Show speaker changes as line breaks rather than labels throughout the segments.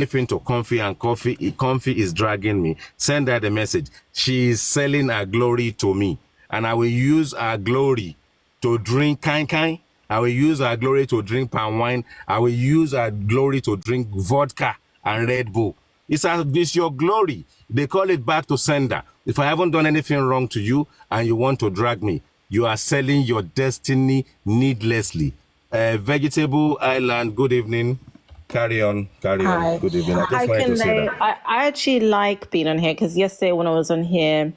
anything to Comfy and Comfy is dragging me, send her the message. She is selling her glory to me, and I will use her glory to drink kai. I will use her glory to drink palm wine. I will use her glory to drink vodka and Red Bull. It's your glory. They call it back to sender. If I haven't done anything wrong to you and you want to drag me, you are selling your destiny needlessly. Vegetable Island, good evening. Carry on.
Hi.
Good evening. I
Hi,
just wanted to say
Kunle.
that.
I actually like being on here because yesterday when I was on here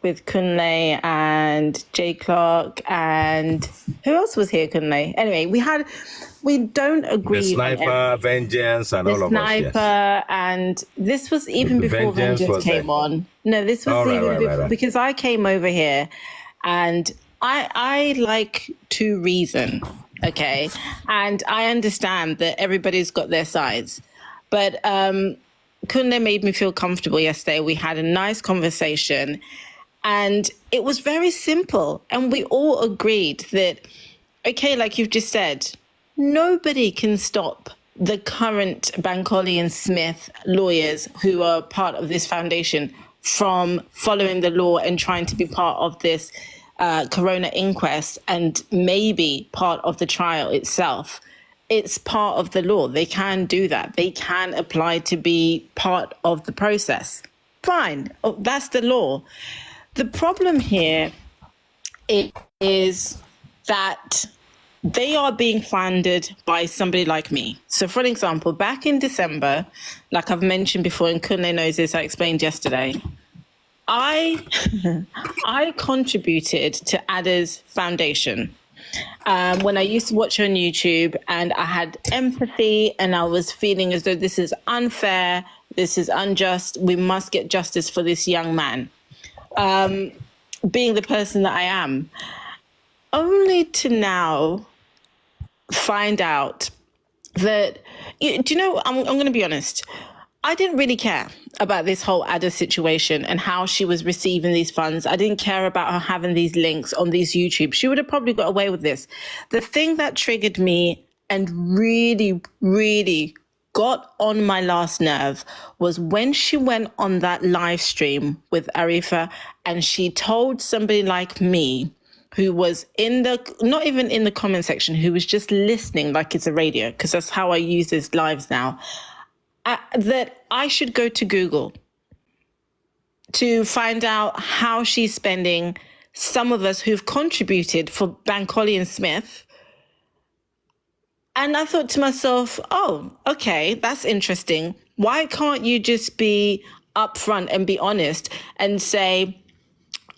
with Kunle and Jay Clark and who else was here, Kunle? Anyway, we don't agree.
The Sniper, Vengeance, and all of us. Yes.
And this was even before Vengeance came on. No, this was before, because I came over here and I like to reason, okay? And I understand that everybody's got their sides. But Kunle made me feel comfortable yesterday. We had a nice conversation and it was very simple. And we all agreed that, okay, like you've just said, nobody can stop the current Bankole and Smith lawyers who are part of this foundation from following the law and trying to be part of this corona inquest and maybe part of the trial itself. It's part of the law. They can do that. They can apply to be part of the process. Fine. Oh, that's the law. The problem here is that they are being funded by somebody like me. So for an example, back in December, like I've mentioned before, and Kunle knows this, I explained yesterday, I contributed to Ada's foundation when I used to watch her on YouTube, and I had empathy and I was feeling as though this is unfair, this is unjust, we must get justice for this young man. Being the person that I am, only to now find out that, do you know, I'm going to be honest, I didn't really care about this whole Ada situation and how she was receiving these funds. I didn't care about her having these links on these YouTube. She would have probably got away with this. The thing that triggered me and really, really got on my last nerve was when she went on that live stream with Arifa and she told somebody like me, who was not even in the comment section, who was just listening like it's a radio, because that's how I use these lives now, that I should go to Google to find out how she's spending some of us who've contributed for Bankole and Smith. And I thought to myself, oh, okay, that's interesting. Why can't you just be upfront and be honest and say,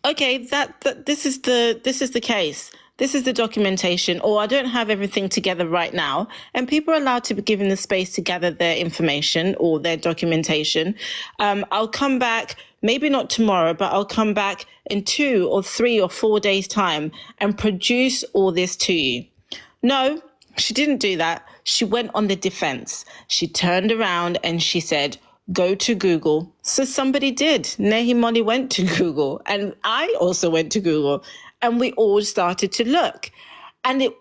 okay, that this is the case. This is the documentation, or I don't have everything together right now. And people are allowed to be given the space to gather their information or their documentation. I'll come back, maybe not tomorrow, but I'll come back in 2 or 3 or 4 days' time and produce all this to you. No, she didn't do that. She went on the defense. She turned around and she said, go to Google. So somebody did. Nehi Molly went to Google and I also went to Google and we all started to look. And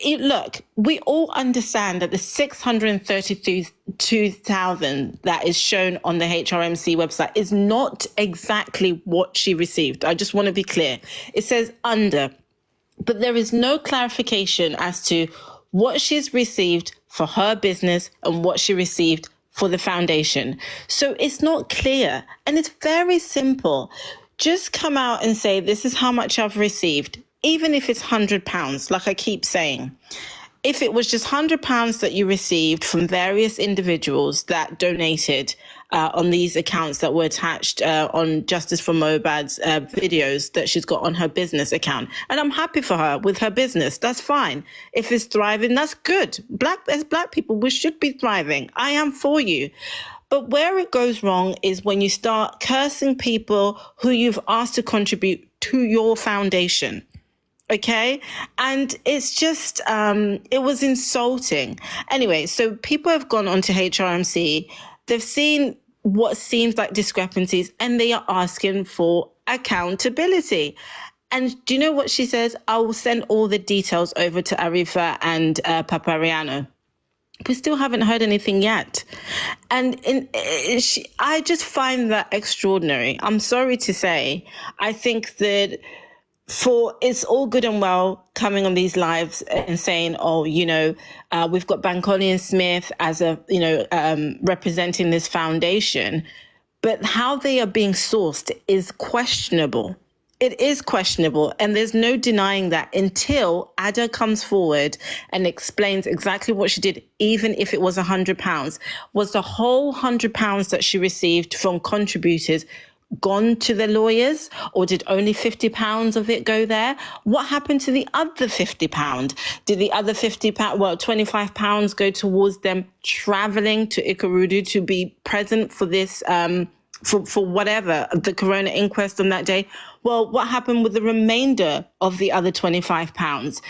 look, we all understand that the 632,000 that is shown on the HRMC website is not exactly what she received. I just want to be clear. It says under, but there is no clarification as to what she's received for her business and what she received for the foundation. So it's not clear and it's very simple. Just come out and say, this is how much I've received, even if it's £100, like I keep saying. If it was just £100 that you received from various individuals that donated on these accounts that were attached on Justice for MOHBAD's videos that she's got on her business account. And I'm happy for her with her business. That's fine. If it's thriving, that's good. As black people, we should be thriving. I am for you. But where it goes wrong is when you start cursing people who you've asked to contribute to your foundation. Okay. And it's just, it was insulting. Anyway, so people have gone onto HRMC. They've seen what seems like discrepancies and they are asking for accountability. And do you know what she says? I will send all the details over to Arifa and Papariano. We still haven't heard anything yet. And I just find that extraordinary. I'm sorry to say. I think that it's all good and well coming on these lives and saying, oh, we've got Bankole and Smith as representing this foundation. But how they are being sourced is questionable. It is questionable, and there's no denying that until Ada comes forward and explains exactly what she did, even if it was £100. Was the whole £100 that she received from contributors gone to the lawyers, or did only £50 of it go there? What happened to the other £50? Did the other £25 go towards them traveling to Ikorodu to be present for this for whatever, the corona inquest on that day? Well, what happened with the remainder of the other £25?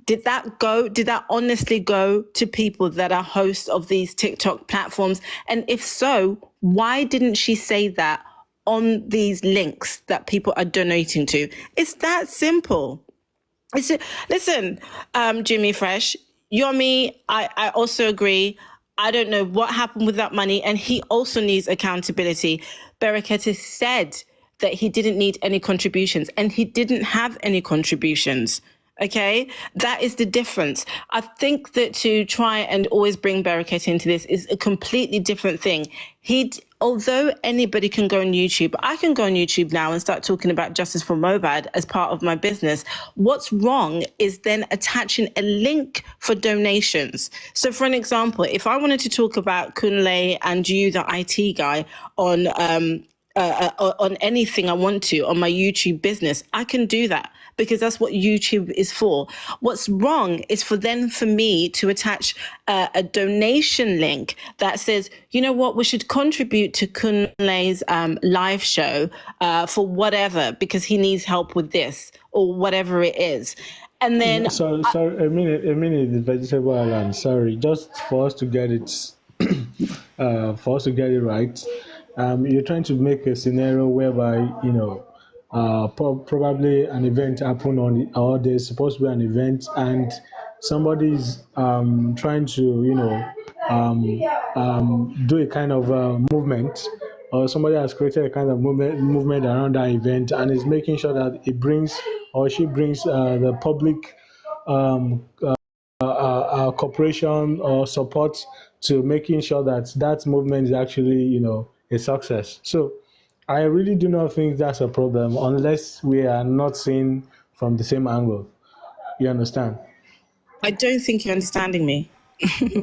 Did that honestly go to people that are hosts of these TikTok platforms? And if so, why didn't she say that on these links that people are donating to? It's that simple. Listen, Jimmy Fresh, Yomi, I also agree. I don't know what happened with that money, and he also needs accountability. Berekete said that he didn't need any contributions, and he didn't have any contributions. Okay, that is the difference. I think that to try and always bring Berekete into this is a completely different thing. Although anybody can go on YouTube, I can go on YouTube now and start talking about justice for MOHBAD as part of my business. What's wrong is then attaching a link for donations. So for an example, if I wanted to talk about Kunle and you, the IT guy, on anything I want to on my YouTube business, I can do that because that's what YouTube is for. What's wrong is for me to attach a donation link that says, you know what, we should contribute to Kunle's live show for whatever, because he needs help with this or whatever it is. And then
sorry, a minute, Vegetable Island. Sorry, just for us to get it, right. You're trying to make a scenario whereby probably an event happened or there's supposed to be an event, and somebody's trying to do a kind of movement, or somebody has created a kind of movement around that event and is making sure that it brings or she brings the public cooperation or support to making sure that that movement is actually a success. So I really do not think that's a problem unless we are not seeing from the same angle. You understand?
I don't think you're understanding me.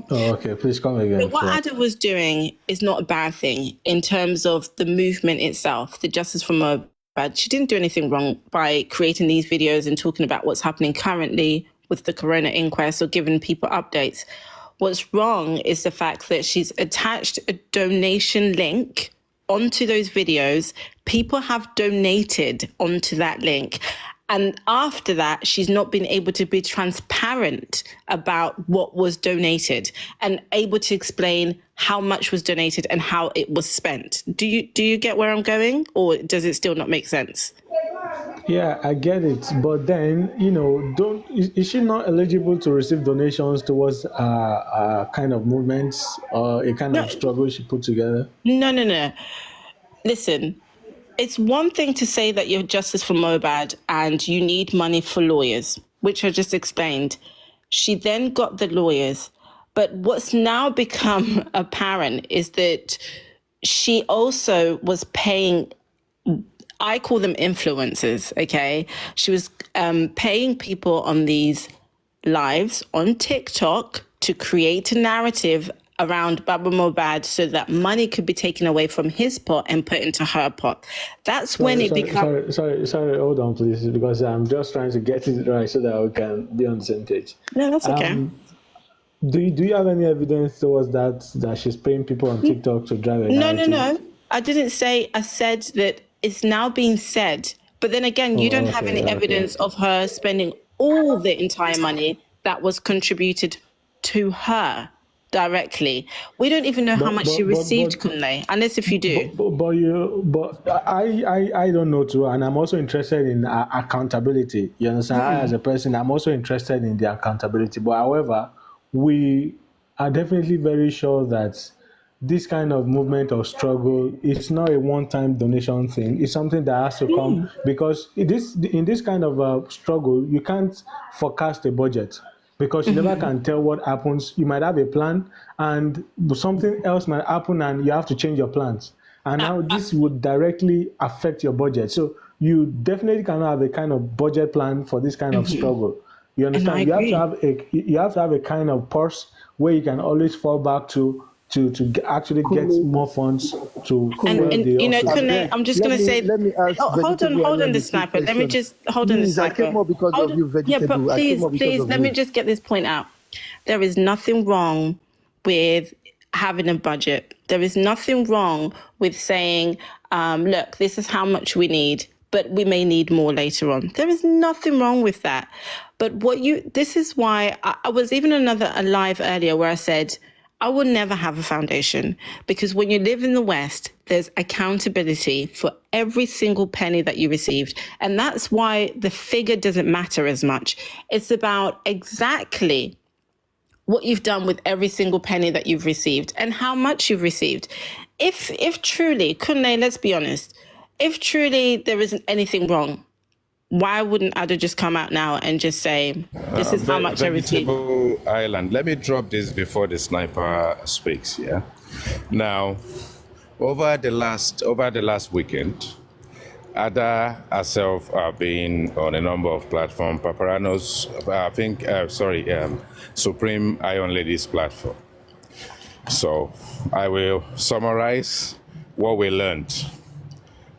Oh, okay. Please come again.
So what Ada was doing is not a bad thing in terms of the movement itself, the Justice for MOHBAD. She didn't do anything wrong by creating these videos and talking about what's happening currently with the corona inquest or giving people updates. What's wrong is the fact that she's attached a donation link onto those videos. People have donated onto that link. And after that, she's not been able to be transparent about what was donated and able to explain how much was donated and how it was spent. Do you get where I'm going, or does it still not make sense?
Yeah, I get it. But then, is she not eligible to receive donations towards kind of movements or a kind of struggle she put together?
No. Listen. It's one thing to say that you're Justice for MOHBAD and you need money for lawyers, which I just explained. She then got the lawyers. But what's now become apparent is that she also was paying, I call them influencers, okay? She was paying people on these lives on TikTok to create a narrative around Baba MOHBAD so that money could be taken away from his pot and put into her pot. That's when it becomes...
Sorry, hold on please, because I'm just trying to get it right so that we can be on the same page.
No, that's okay.
Do you have any evidence towards that she's paying people on TikTok to drive a narrative?
No. I didn't say, I said that it's now being said. But then again, you don't have any evidence of her spending all the entire money that was contributed to her directly. We don't even know how much she received, Kunle, unless if you do.
But I don't know too, and I'm also interested in accountability. You understand? I, as a person, I'm also interested in the accountability. But however, we are definitely very sure that this kind of movement or struggle is not a one-time donation thing. It's something that has to come because in this kind of struggle, you can't forecast a budget because you never can tell what happens. You might have a plan and something else might happen and you have to change your plans. And now this would directly affect your budget. So you definitely cannot have a kind of budget plan for this kind of struggle. You
And I
understand?
agree.
You have to have a kind of purse where you can always fall back to actually get
Kunle,
more funds to
Kunle,
fuel
And
the
you know,
hustle.
Kunle, I'm just gonna say,
let me ask
oh,
vegetable
hold on,
island
the
a quick
sniper. Let me
question.
just hold on, the
Please, I
sniper.
came up because
Hold
of you,
yeah, but
vegetable. I came up because
please,
of
let
you.
me just get this point out. There is nothing wrong with having a budget. There is nothing wrong with saying, look, this is how much we need, but we may need more later on. There is nothing wrong with that. But this is why I was even a live earlier where I said, I will never have a foundation because when you live in the West, there's accountability for every single penny that you received. And that's why the figure doesn't matter as much. It's about exactly what you've done with every single penny that you've received and how much you've received. If truly, Kunle, let's be honest, if truly there isn't anything wrong, why wouldn't Ada just come out now and just say, this is how much I received?
Vegetable Island. Let me drop this before the sniper speaks. Yeah. Now, over the last weekend, Ada herself have been on a number of platforms. Paparano's, I think, Supreme Iron Ladies platform. So I will summarize what we learned.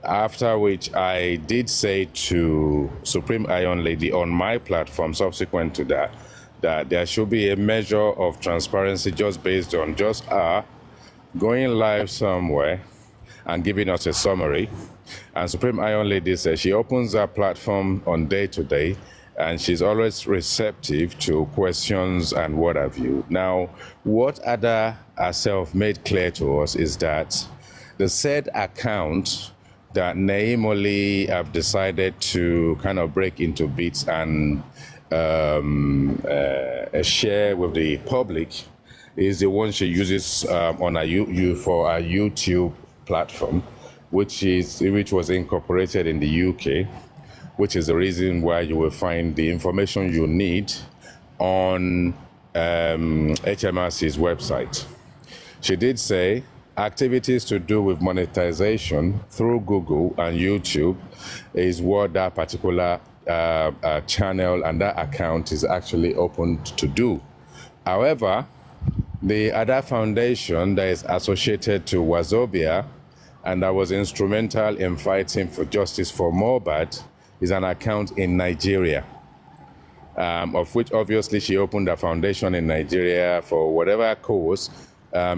After which I did say to Supreme Iron Lady on my platform subsequent to that, that there should be a measure of transparency just based on just her going live somewhere and giving us a summary. And Supreme Iron Lady says she opens her platform on day to day and she's always receptive to questions and what have you. Now, what Ada herself made clear to us is that the said account that Naimoli have decided to kind of break into bits and share with the public is the one she uses for a YouTube platform, which was incorporated in the UK, which is the reason why you will find the information you need on HMRC's website. She did say activities to do with monetization through Google and YouTube is what that particular channel and that account is actually opened to do. However, the other foundation that is associated to Wazobia and that was instrumental in fighting for justice for MOHBAD is an account in Nigeria, of which obviously she opened a foundation in Nigeria for whatever cause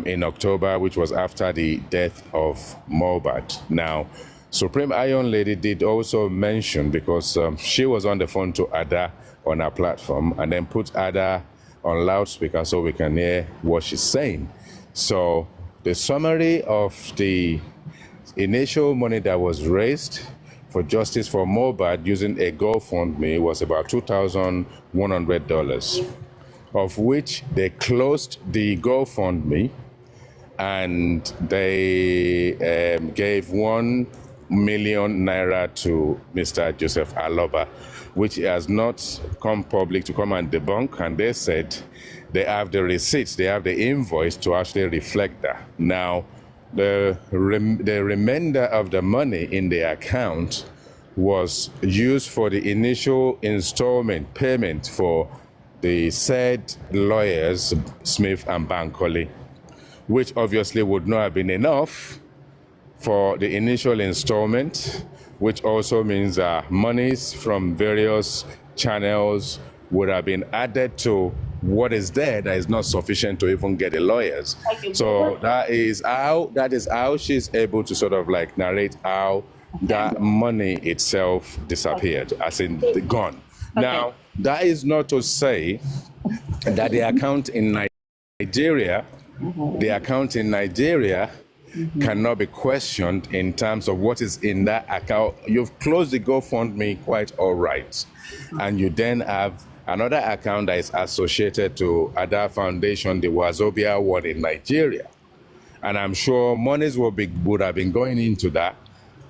in October, which was after the death of MOHBAD. Now, Supreme Iron Lady did also mention, because she was on the phone to Ada on her platform and then put Ada on loudspeaker so we can hear what she's saying. So the summary of the initial money that was raised for justice for MOHBAD using a GoFundMe was about $2,100. Of which they closed the GoFundMe and they gave 1 million naira to Mr. Joseph Aloba, which has not come public to come and debunk. And they said they have the receipts, they have the invoice to actually reflect that. Now, the remainder of the money in the account was used for the initial installment payment for the said lawyers, Smith and Bankole, which obviously would not have been enough for the initial installment, which also means that monies from various channels would have been added to what is there that is not sufficient to even get the lawyers. So that is how she's able to sort of like narrate how that money itself disappeared, as in gone. Now, that is not to say that the account in Nigeria, cannot be questioned in terms of what is in that account. You've closed the GoFundMe quite all right. And you then have another account that is associated to Ada Foundation, the Wazobia one in Nigeria. And I'm sure monies would have been going into that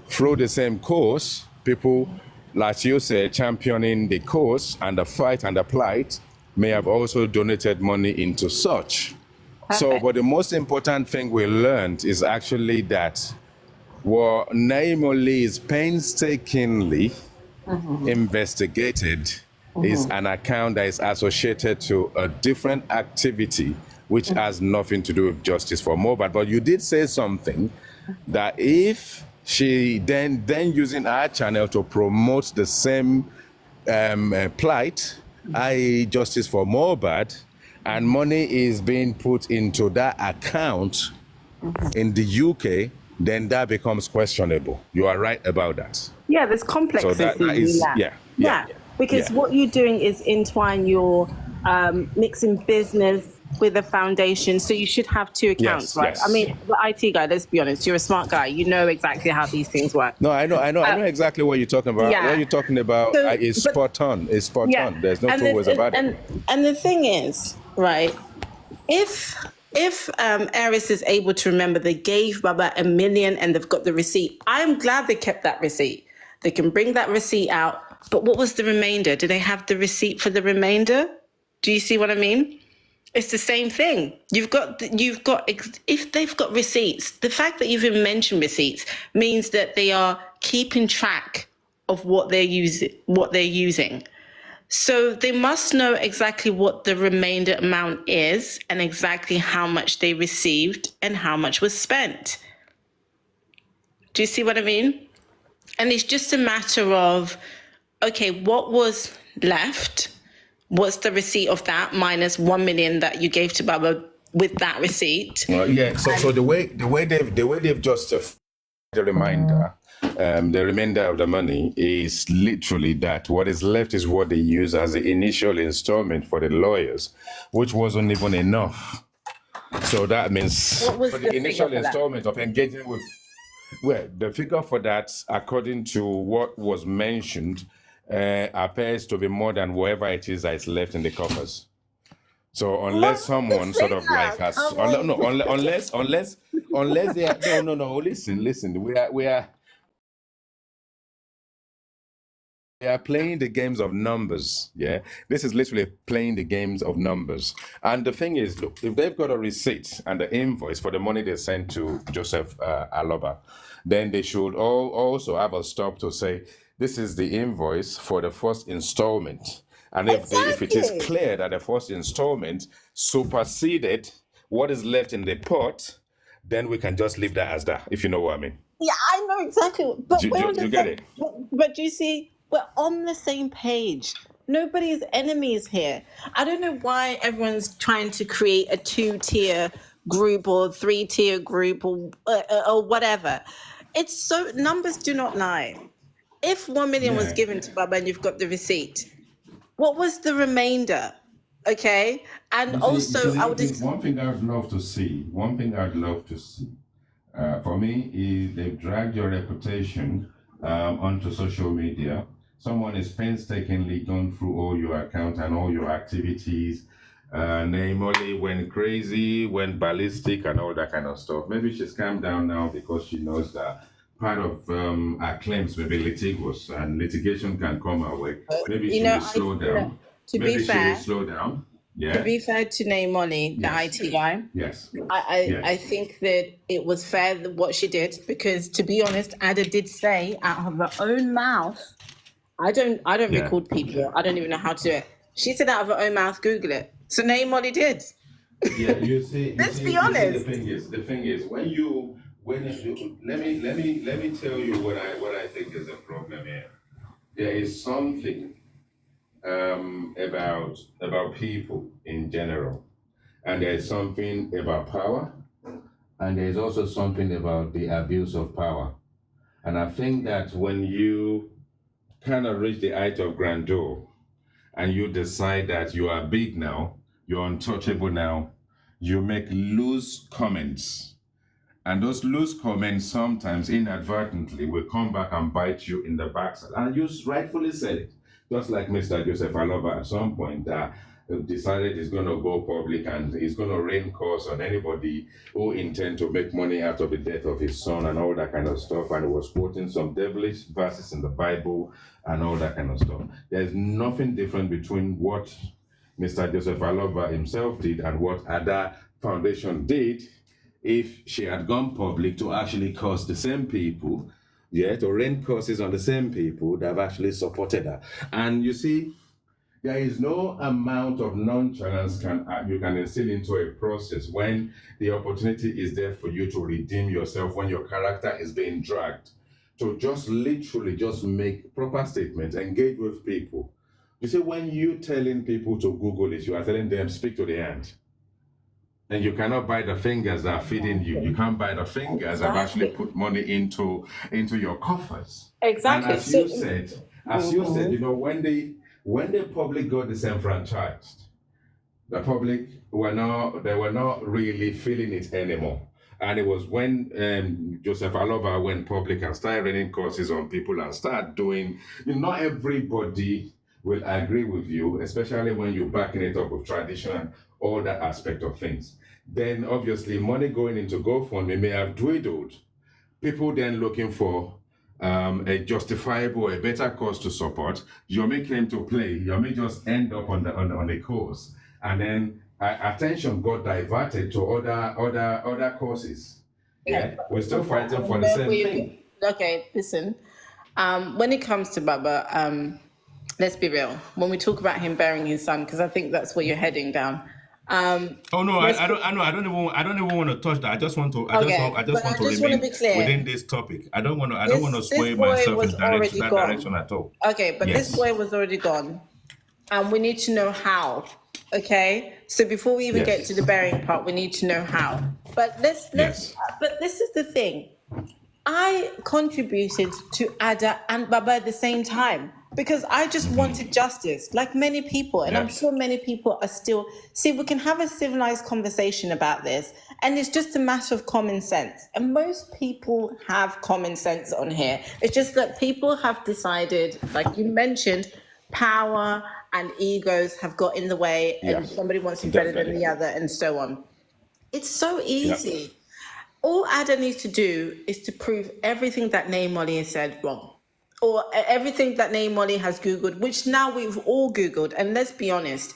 through the same course. People, like you say, championing the cause and the fight and the plight may have also donated money into such. So,
Perfect.
but the most important thing we learned is actually that what Naimoli is painstakingly investigated is an account that is associated to a different activity which has nothing to do with justice for MOHBAD. But you did say something that if she then using our channel to promote the same plight, i.e. justice for MOHBAD, and money is being put into that account in the UK, then that becomes questionable. You are right about that.
Yeah, there's complexity
So that
in
is,
that.
yeah.
Because what you're doing is entwine your mixing business with a foundation, so you should have two accounts,
Yes,
right?
yes.
I mean, the IT guy, let's be honest, you're a smart guy. You know exactly how these things work.
No, I know exactly what you're talking about.
yeah.
What you're talking about
So,
is
but-
spot on. It's spot
Yeah.
on. There's no
And
two ways about
and,
it.
And the thing is, right, if Aris is able to remember they gave Baba $1 million and they've got the receipt, I'm glad they kept that receipt. They can bring that receipt out. But what was the remainder? Do they have the receipt for the remainder? Do you see what I mean? It's the same thing. You've got if they've got receipts, the fact that you've even mentioned receipts means that they are keeping track of what they're using. So they must know exactly what the remainder amount is and exactly how much they received and how much was spent. Do you see what I mean? And it's just a matter of, okay, what was left? What's the receipt of that minus 1 million that you gave to Baba with that receipt?
Yeah. So the way they've justified the remainder of the money is literally that what is left is what they use as the initial installment for the lawyers, which wasn't even enough. So that means
What was
for
the
the initial
figure for that?
installment of engaging with, well, the figure for that, according to what was mentioned, appears to be more than whatever it is that is left in the coffers. So unless someone sort of like has, unless they are, no, listen, we are playing the games of numbers. Yeah, this is literally playing the games of numbers. And the thing is, look, if they've got a receipt and the invoice for the money they sent to Joseph Aloba, then they should also have a stop to say, this is the invoice for the first installment. And if it is clear that the first installment superseded what is left in the pot, then we can just leave that as that, if you know what I mean.
Yeah, I know exactly. But
Do
we're on the
you get
same,
it?
But do you see, we're on the same page. Nobody's enemies here. I don't know why everyone's trying to create a 2-tier group or 3-tier group or whatever. It's so, numbers do not lie. If 1 million was
Yeah.
given to Baba and you've got the receipt, what was the remainder? Okay, and also I would.
One thing I'd love to see. For me, is they've dragged your reputation onto social media. Someone is painstakingly gone through all your accounts and all your activities. Namely, went crazy, went ballistic, and all that kind of stuff. Maybe she's calmed down now because she knows that part of her claims may be litigious and litigation can come our way. Maybe she will slow down.
To be fair,
Yeah.
to be fair to Naimoli, the
Yes.
IT guy,
Yes.
I think that it was fair what she did, because to be honest, Ada did say out of her own mouth, I don't
Yeah.
record people. I don't even know how to do it. She said out of her own mouth, Google it. So Naimoli did.
Yeah, you see.
Let's be honest.
The thing is, let me tell you what I think is the problem here. There is something about people in general, and there is something about power, and there is also something about the abuse of power. And I think that when you kind of reach the height of grandeur, and you decide that you are big now, you're untouchable now, you make loose comments. And those loose comments sometimes inadvertently will come back and bite you in the backside. And you rightfully said it. just like Mr. Joseph Aloba at some point decided he's going to go public and he's going to rain curse on anybody who intend to make money out of the death of his son and all that kind of stuff. And he was quoting some devilish verses in the Bible and all that kind of stuff. There's nothing different between what Mr. Joseph Aloba himself did and what Ada Foundation did if she had gone public to actually curse the same people, to rain curses on the same people that have actually supported her. And you see, there is no amount of nonchalance you can instill into a process when the opportunity is there for you to redeem yourself, when your character is being dragged. To just literally just make proper statements, engage with people. You see, when you telling people to Google it, you are telling them, speak to the hand. And you cannot buy the fingers that are feeding you. You can't buy the fingers that have actually put money into your coffers.
Exactly.
And as you said, you know, when the public got disenfranchised, the public were not really feeling it anymore. And it was when Joseph Aloba went public and started running courses on people and started doing, not everybody will agree with you, especially when you're backing it up with tradition and all that aspect of things. Then obviously money going into GoFundMe may have dwindled. People then looking for a justifiable, a better cause to support. Yomi came to play. Yomi just end up on the course, and then attention got diverted to other causes. Yeah, we're still fighting for the same thing.
Okay, listen. When it comes to Baba, let's be real. When we talk about him burying his son, because I think that's where you're heading down.
I don't even want to touch that. I just want to remain
be clear.
within this topic. I don't want to sway myself in that direction at all.
Okay, but This boy was already gone, and we need to know how. Okay, so before we even get to the burying part, we need to know how. But let's. But this is the thing. I contributed to Ada and Baba at the same time because I just wanted justice, like many people. And I'm sure many people are still... See, we can have a civilized conversation about this, and it's just a matter of common sense. And most people have common sense on here. It's just that people have decided, like you mentioned, power and egos have got in the way, and somebody wants to be better than the other, and so on. It's so easy. Yeah. All Ada needs to do is to prove everything that Name Molly has said wrong, or everything that Name Molly has Googled, which now we've all Googled. And let's be honest,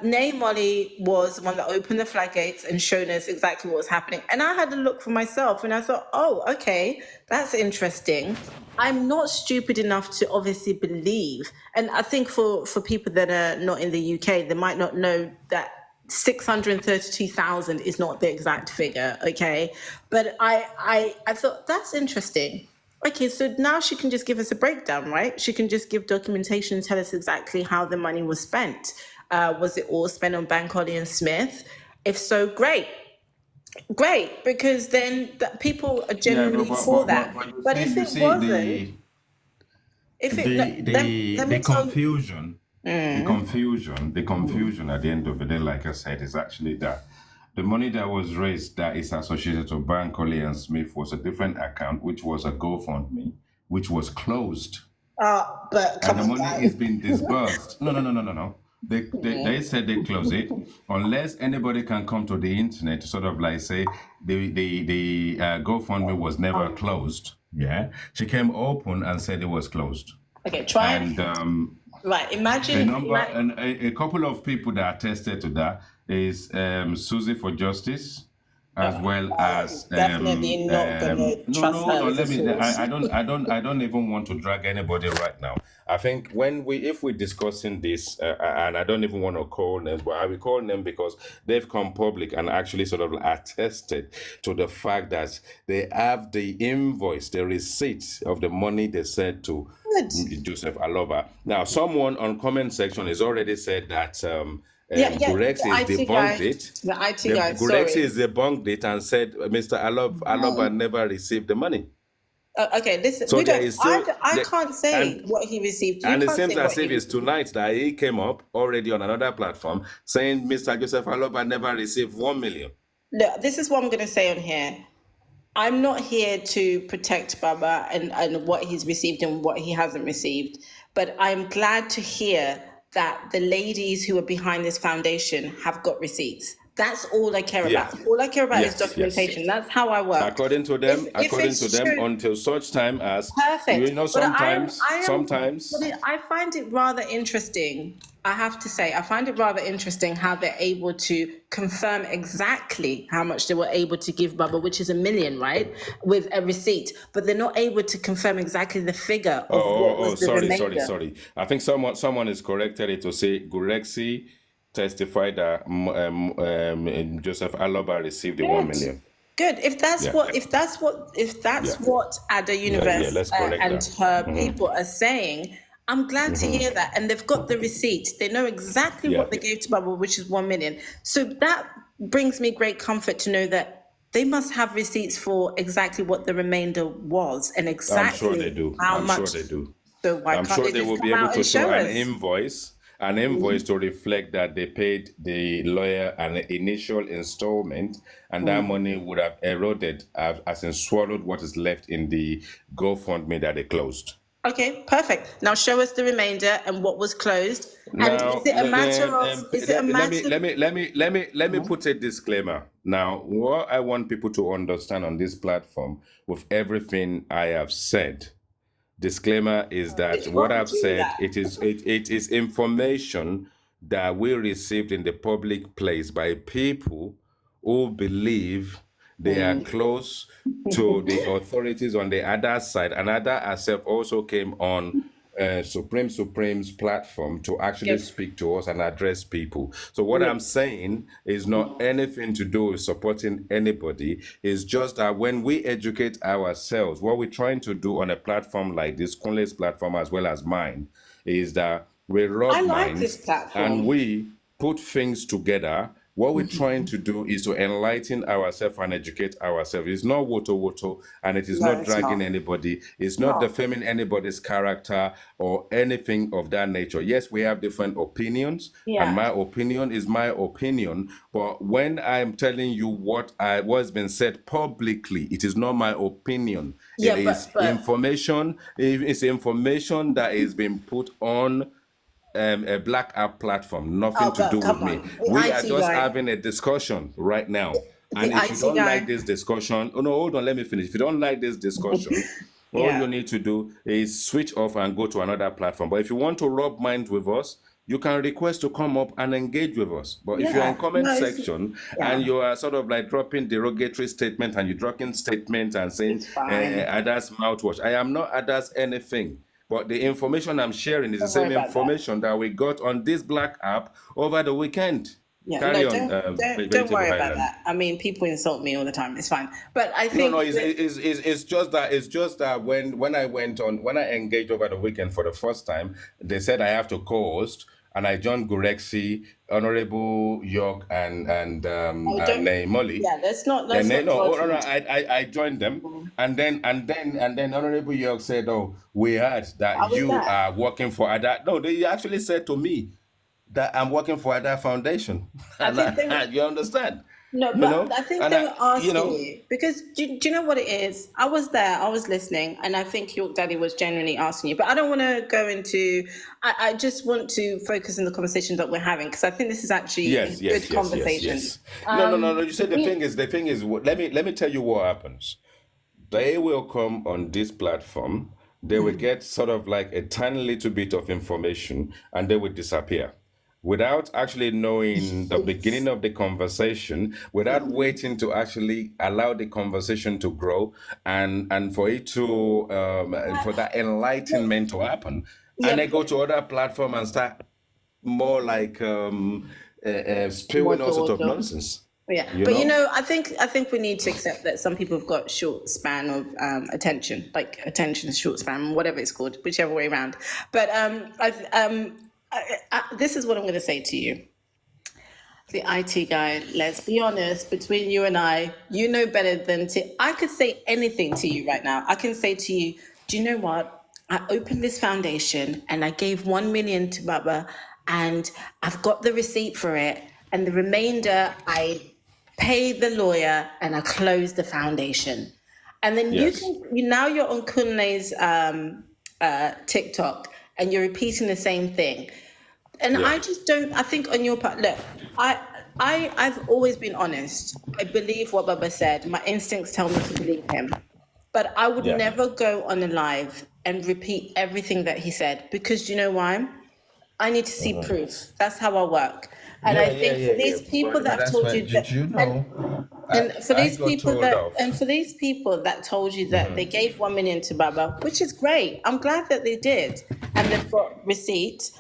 Name Molly was the one that opened the floodgates and showed us exactly what was happening. And I had a look for myself and I thought, oh, okay, that's interesting. I'm not stupid enough to obviously believe. And I think for people that are not in the UK, they might not know that 632,000 is not the exact figure, okay? But I thought that's interesting. Okay, so now she can just give us a breakdown, right? She can just give documentation and tell us exactly how the money was spent. Was it all spent on Bankole and Smith? If so, great, because then people are generally for that. But if it wasn't,
the confusion. The confusion at the end of the day, like I said, is actually that the money that was raised that is associated to Bankole and Smith was a different account, which was a GoFundMe, which was closed. And the money is being disbursed. No. They said they close it unless anybody can come to the internet to sort of like say the GoFundMe was never closed. Yeah, she came open and said it was closed.
Okay, try
and
right. Imagine
and a couple of people that attested to that is Susie for Justice, as well as
definitely not gonna trust her.
I don't even want to drag anybody right now. I think if we're discussing this, and I don't even want to call names, but I will call them because they've come public and actually sort of attested to the fact that they have the invoice, the receipt of the money they sent to Joseph Aloba. Now, someone on comment section has already said that Gurex is debunked it.
The IT guy,
Gurex is debunked it and said Mr. Aloba never received the money.
Okay, listen. So I can't say what he received.
And it seems as if it's tonight that he came up already on another platform saying Mr. Joseph Aloba never received 1 million.
Look, this is what I'm going to say on here. I'm not here to protect Baba and what he's received and what he hasn't received. but I'm glad to hear that the ladies who are behind this foundation have got receipts. That's all I care
Yeah.
about. All I care about is
Yes, yes.
documentation. That's how I work.
According to them,
If it's shown,
until such time as
perfect. But
sometimes.
I find it rather interesting. I have to say, I find it rather interesting how they're able to confirm exactly how much they were able to give Bubba, which is 1 million, right? With a receipt, but they're not able to confirm exactly the figure of what was the remainder.
Sorry. I think someone is corrected it to say Gurexi testified that Joseph Aloba received the 1 million.
Good. If that's
Yeah.
what Ada Universe
let's correct
and
that.
her people are saying, I'm glad to hear that. And they've got the receipt. They know exactly what they gave to Bubba, which is 1 million. So that brings me great comfort to know that they must have receipts for exactly what the remainder was and exactly
I'm sure they do.
how
I'm
much.
sure they do.
So why
I'm
can't
sure
they
they
just
will be
come
able
out
to
and
show
show
an
us?
invoice to reflect that they paid the lawyer an initial installment, and that money would have eroded, as in swallowed what is left in the GoFundMe that they closed.
Okay, perfect. Now show us the remainder and what was closed. And
Now,
is it a matter of? Is it a matter?
let me put a disclaimer. Now, what I want people to understand on this platform, with everything I have said, disclaimer is that what I've said, it is information that we received in the public place by people who believe they are close to the authorities on the other side. And Ada herself also came on Supreme's platform to actually speak to us and address people. So what I'm saying is not anything to do with supporting anybody. It's just that when we educate ourselves, what we're trying to do on a platform like this, Kunle's platform as well as mine, is that we rub minds
this platform.
and we put things together. What we're trying to do is to enlighten ourselves and educate ourselves. It's not woto, and it is not dragging anybody. It's not defaming anybody's character or anything of that nature. Yes, we have different opinions, and my opinion is my opinion. But when I'm telling you what's been said publicly, it is not my opinion. It is information. It's information that is being put on a black app platform, nothing to do with me. We are just having a discussion right now. And if you don't like this discussion, hold on, let me finish. If you don't like this discussion, all you need to do is switch off and go to another platform. But if you want to rub minds with us, you can request to come up and engage with us. But if you're in comment section and you are sort of like dropping derogatory statement and you're dropping statements and saying Ada's mouthwash, I am not Ada's anything. But the information I'm sharing is the same information that we got on this black app over the weekend. Carry on.
Don't worry about that. I mean, people insult me all the time. It's fine. But I think
it's just that when I engaged over the weekend for the first time, they said I have to co-host, and I joined Gurexi, Honorable York, and Molly.
Yeah, that's not.
I joined them, and then Honorable York said, "Oh, we heard that you are working for Ada." No, they actually said to me that I'm working for Ada Foundation. You understand?
No, but I think they were asking you because do you know what it is? I was there, I was listening, and I think York Daddy was genuinely asking you. But I don't want to go into. I just want to focus on the conversation that we're having because I think this is actually a good conversation.
Yes. No. You said the thing is. Let me tell you what happens. They will come on this platform. They will get sort of like a tiny little bit of information, and they will disappear. Without actually knowing the beginning of the conversation, without waiting to actually allow the conversation to grow and for it to for that enlightenment to happen, and they go to other platform and start more like spewing all sorts of nonsense.
Yeah, I think we need to accept that some people have got short span of attention, like attention short span, whatever it's called, whichever way around. But this is what I'm going to say to you. The IT guy, let's be honest, between you and I, you know better than I could say anything to you right now. I can say to you, do you know what? I opened this foundation and I gave 1 million to Baba and I've got the receipt for it. And the remainder, I paid the lawyer and I closed the foundation. And then now you're on Kunle's TikTok. and you're repeating the same thing. And
Yeah.
I just don't. I think on your part, look, I've always been honest. I believe what Baba said. My instincts tell me to believe him, but I would
Yeah.
never go on a live and repeat everything that he said, because you know why? I need to see proof. That's how I work. And I think for
Yeah.
these people
But
that
that's
told
why,
you that,
did you know?
and for
I
these
got
people
told
that,
off.
and for these people that told you that they gave 1 million to Baba, which is great. I'm glad that they did, and they've got receipts.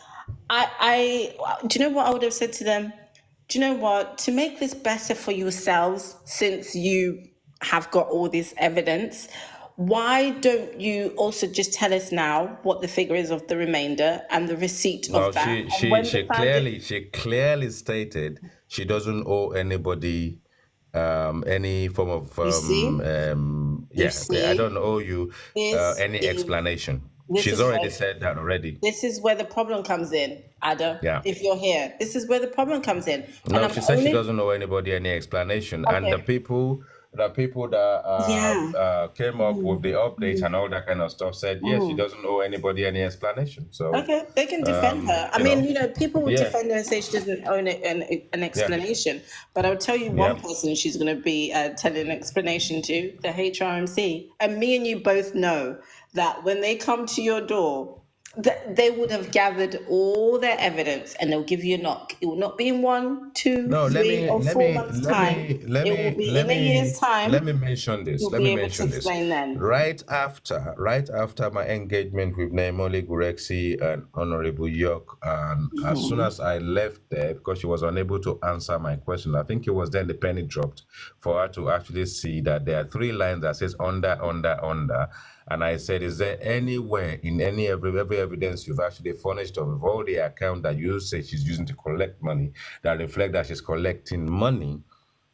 Do you know what I would have said to them? Do you know what? To make this better for yourselves, since you have got all this evidence, why don't you also just tell us now what the figure is of the remainder and the receipt
No,
of that? And when the foundation,
she clearly stated she doesn't owe anybody any form of
you see, you
yeah. I
see,
don't owe you
this
any
is
explanation.
this
She's
is
already
where
said that already.
this is where the problem comes in, Ada.
Yeah.
If you're here, this is where the problem comes in, and
No,
I'm
she said she
only
doesn't owe anybody any explanation, and
okay.
the people that
Yeah.
came up with the update and all that kind of stuff said yes, she doesn't owe anybody any explanation. So,
Okay, they can defend her. I
you
mean,
know,
people will
yeah,
defend her and say she doesn't own it, an
yeah,
explanation. But I'll tell you one
yeah.
person she's going to be telling an explanation to, the HRMC. And me and you both know that when they come to your door, they would have gathered all their evidence and they'll give you a knock. It will not be in 1, 2,
No,
3, or 4 months' time. It will be in a year's
let
time.
me mention this.
You'll
Let me
be able to
mention this.
explain then.
Right after my engagement with Naimole Gurexi and Honorable York, and as soon as I left there, because she was unable to answer my question, I think it was then the penny dropped for her to actually see that there are 3 lines that says under. And I said, is there anywhere in every evidence you've actually furnished of all the account that you say she's using to collect money that reflect that she's collecting money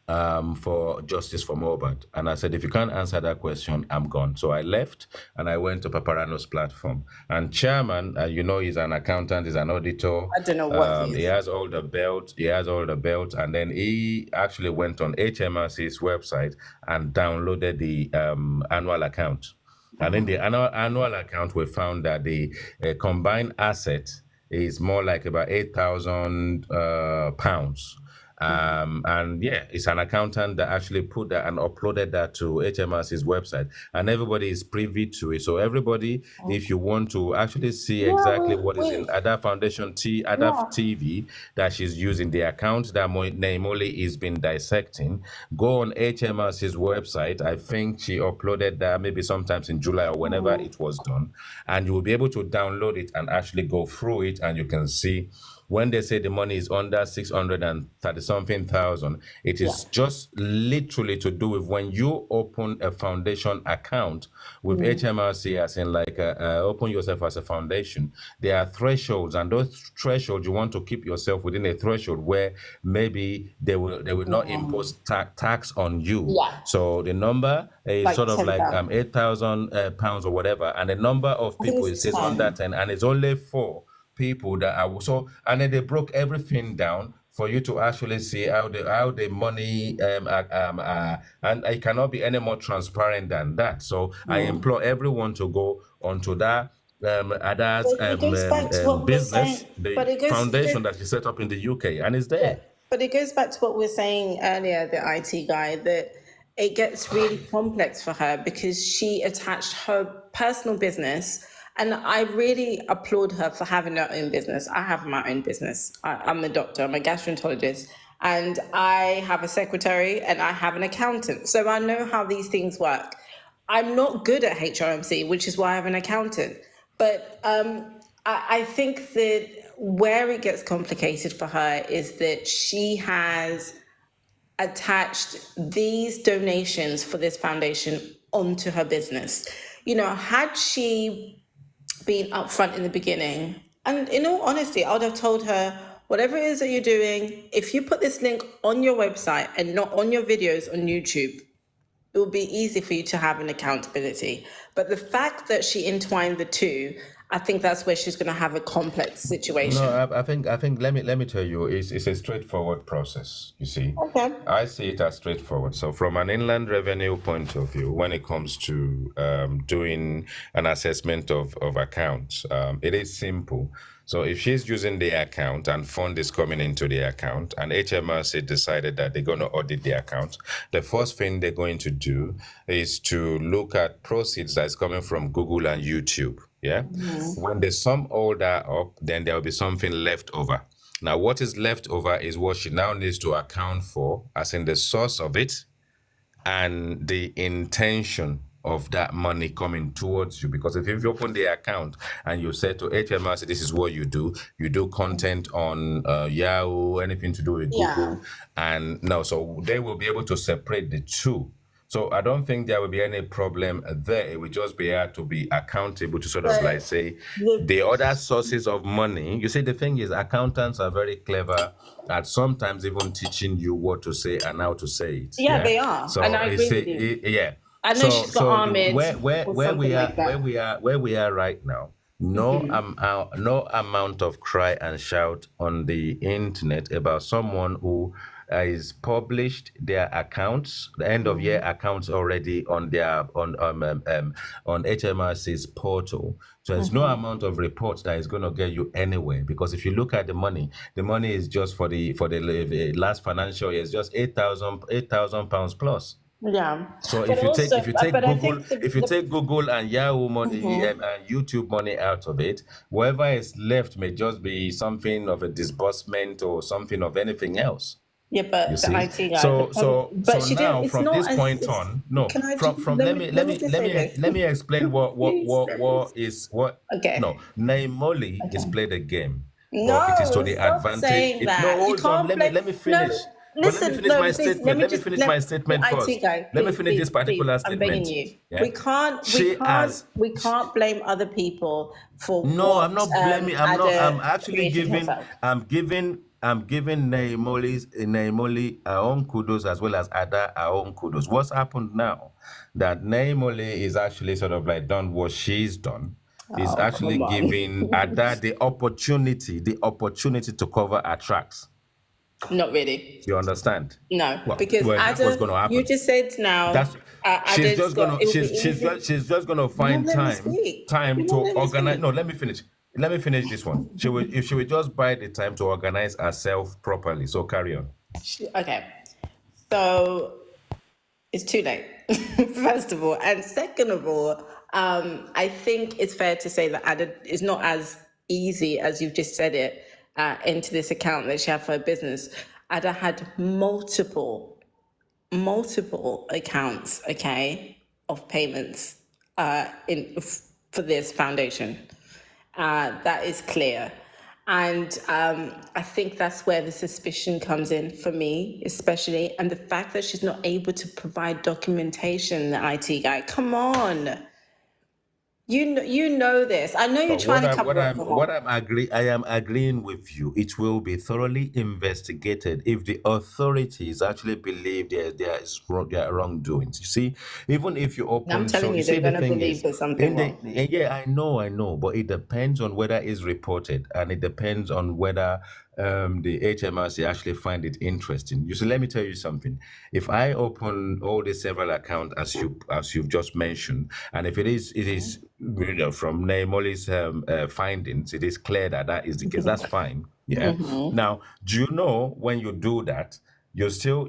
for justice for MOHBAD? And I said, if you can't answer that question, I'm gone. So I left and I went to Paparano's platform. And chairman, he's an accountant, he's an auditor.
I don't know what he
He
is.
has all the belt. And then he actually went on HMRC's website and downloaded the annual account. And in the annual account, we found that the combined asset is more like about 8,000 pounds. And yeah, it's an accountant that actually put that and uploaded that to HMRC's website, and everybody is privy to it. So everybody, if you want to actually see
Yeah,
exactly what is in
we
Ada Foundation Ada
yeah.
TV that she's using, the account that Naimoli is been dissecting, go on HMRC's website. I think she uploaded that maybe sometimes in July or whenever it was done, and you will be able to download it and actually go through it, and you can see when they say the money is under 630 something thousand, it
Yeah.
is just literally to do with when you open a foundation account with HMRC, as in like open yourself as a foundation. There are thresholds, and those thresholds you want to keep yourself within a threshold where maybe they will not impose tax on you.
Yeah.
So the number is
Like
sort of like
10,000.
8,000 pounds or whatever, and the number of
I think
people it
it's
says under
10.
10, and it's only 4 people that are so, and then they broke everything down for you to actually see how the money and it cannot be any more transparent than that. So I implore everyone to go onto that Ada's
But it goes back to what we're
business,
saying.
the
But it
foundation
goes,
that she set up in the UK, and it's
yeah.
there.
But it goes back to what we were saying earlier, the IT guy, that it gets really complex for her because she attached her personal business. And I really applaud her for having her own business. I have my own business. I'm a doctor, I'm a gastroenterologist, and I have a secretary and I have an accountant. So I know how these things work. I'm not good at HRMC, which is why I have an accountant. But I think that where it gets complicated for her is that she has attached these donations for this foundation onto her business. Had she been upfront in the beginning, and in all honesty, I would have told her, whatever it is that you're doing, if you put this link on your website and not on your videos on YouTube, it will be easy for you to have an accountability. But the fact that she entwined the two, I think that's where she's going to have a complex situation.
No, I think let me tell you, it's a straightforward process. You see,
Okay.
I see it as straightforward. So, from an inland revenue point of view, when it comes to doing an assessment of accounts, it is simple. So, if she's using the account and fund is coming into the account, and HMRC decided that they're going to audit the account, the first thing they're going to do is to look at proceeds that's coming from Google and YouTube. Yeah. When they sum all that up, then there will be something left over. Now, what is left over is what she now needs to account for, as in the source of it and the intention of that money coming towards you. Because if you open the account and you say to HMRC, this is what you do content on Yahoo, anything to do with Google, and no, so they will be able to separate the two. So I don't think there will be any problem there. It will just be hard to be accountable to sort of like say the other sources of money. You see, the thing is, accountants are very clever at sometimes even teaching you what to say and how to say it.
Yeah, they are,
So
and I agree with you.
yeah.
I know she's got Ahmed
where
or
we
something
are
like that.
where we are right now, no no amount of cry and shout on the internet about someone who is published their accounts, the end of year accounts already on their on HMRC's portal. So there's no amount of reports that is going to get you anywhere, because if you look at the money is just for the last financial year, it's just 8,000 pounds plus.
Yeah.
So
But
if you
also,
take
but I
Google,
think
if you take Google and Yahoo money and YouTube money out of it, whatever is left may just be something of a disbursement or something of anything else.
yeah, but
You
the
see,
IT guy. But
so
she
now
didn't. It's
from
not
this
as.
point on, no,
Can I
from
let me just say this?
let me explain
Please, let me-
what
Okay.
no, Naimoli is played a game,
No,
but it is to the
stop
advantage.
saying that.
No,
You
hold on,
can't
let me
play. No,
finish. But let me
listen.
finish
No,
my
please.
statement. Let me finish my statement
the
first.
IT guy.
Let me
Please,
finish this particular
please, I'm begging
statement.
you.
Yeah?
We can't. We can't blame other people for.
No,
what,
I'm not blaming. I'm not.
Ada
I'm actually
created
giving.
herself.
I'm giving Naimoli our own kudos, as well as Ada our own kudos. What's happened now? That Naimoli is actually sort of like done what she's done. Is
Oh,
actually
come on.
giving Ada the opportunity to cover her tracks.
Not really.
You understand?
No,
Well,
because
that's what's
Ada,
going to happen.
you just said now.
That's she's
Ada's
just
got.
gonna
It will be easy.
she's just gonna
You're
find
not letting me speak.
time
You're
to
not letting me
organize.
speak.
No, let me finish. Let me finish this one. She will just buy the time to organize herself properly. So carry on.
Okay, so it's too late, first of all, and second of all, I think it's fair to say that Ada is not as easy as you've just said it into this account that she had for her business. Ada had multiple accounts, okay, of payments for this foundation. That is clear. And I think that's where the suspicion comes in for me, especially. And the fact that she's not able to provide documentation, the IT guy. Come on. You know this. I know you're
But
trying to cover up for her.
I am agreeing with you. It will be thoroughly investigated if the authorities actually believe there are wrongdoings. You see, even if you
I'm
open,
telling
so you
you,
see
they're
the
going to
thing
believe
is,
there's something wrong.
yeah, I know, but it depends on whether it's reported, and it depends on whether the HMRC actually find it interesting. You see, let me tell you something. If I open all the several accounts as you've just mentioned, and if it is from Naimoli's findings, it is clear that that is the case. That's fine. Yeah. Now, do you know when you do that, you're still